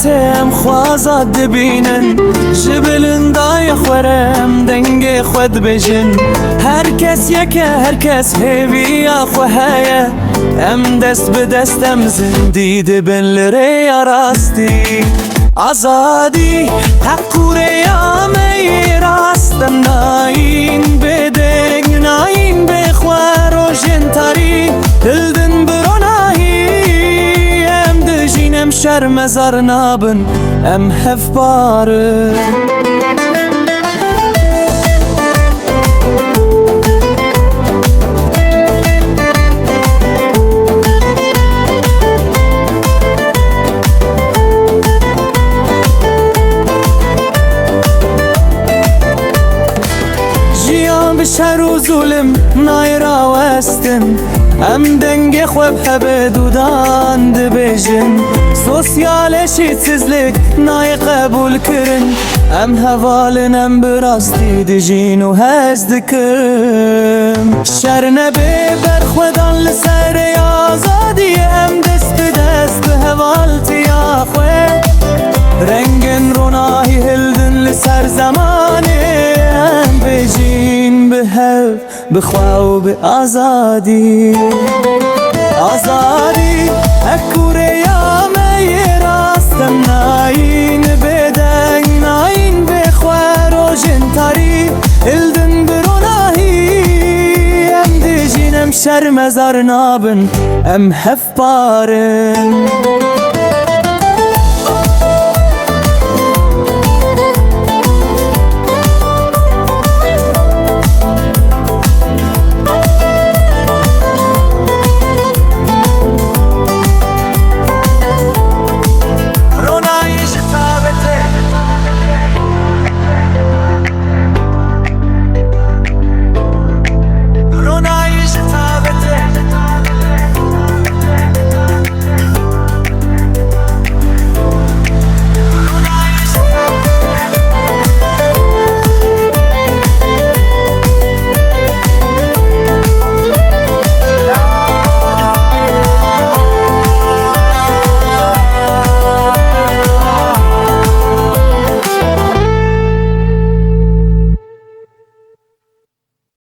ام خوازات دبینن جبلن دای خورم دنگ خود بجن هر کس یکه هر کس هیوی آخو هیا ام دست به دستم زندی دبن لره راستی آزادی تقوره آمی راستم ناین بدنگ ناین بخوار و جنتاری دلدن برو ناهی ام دجینم شرم زر نابن ام هف باره بشر و ظلم نایرا وستن ام دنگ خوب حب دودان دبیجن سوسیالشی تزلک نای قبول کرن ام هوالن ام براستی دجین و هز دکم شر نبی برخودان لسر آزادی ام دست به دست به هوالتی آخوه رنگن روناهی هلدن لسر زمانه ام بجین به هف بخواو به آزادی آزادی اکوره یامه راستم ناین بدنگ ناین بخوار و جنتاری هلدن بروناهی ام دیجینم شرم زر نابن ام هف بارن